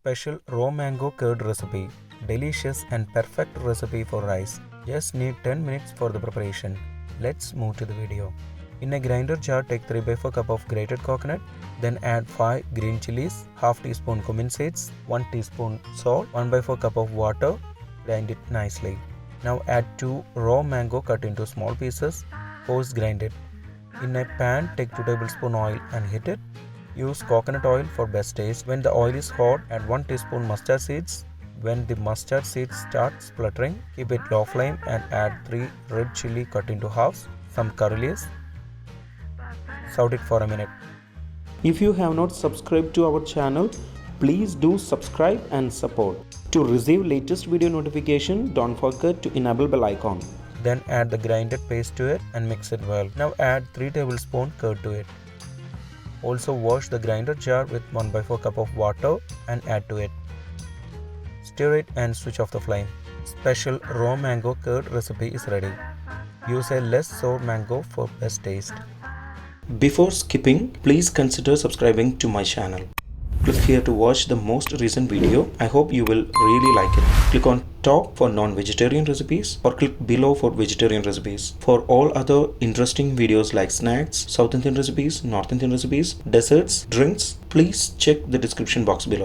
Special raw mango curd recipe. Delicious and perfect recipe for rice. Just need 10 minutes for the preparation. Let's move to the video. In a grinder jar, take 3/4 cup of grated coconut. Then add 5 green chilies, half teaspoon cumin seeds, 1 teaspoon salt, 1/4 cup of water. Grind it nicely. Now add 2 raw mango cut into small pieces. Coarse grind it. In a pan, take 2 tablespoon oil and heat it. Use coconut oil for best taste. When the oil is hot, add 1 teaspoon mustard seeds. When the mustard seeds start spluttering, keep it low flame and add 3 red chilli cut into halves, some curry leaves. Saute it for a minute. If you have not subscribed to our channel, please do subscribe and support. To receive latest video notification, don't forget to enable bell icon. Then add the grinded paste to it and mix it well. Now add 3 tablespoon curd to it. Also wash the grinder jar with 1/4 cup of water and add to it. Stir it and switch off the flame. Special raw mango curd recipe is ready. Use a less sour mango for best taste. Before skipping, please consider subscribing to my channel. Click here to watch the most recent video. I hope you will really like it. Click on top for non-vegetarian recipes or click below for vegetarian recipes. For all other interesting videos like snacks, South Indian recipes, North Indian recipes, desserts, drinks, please check the description box below.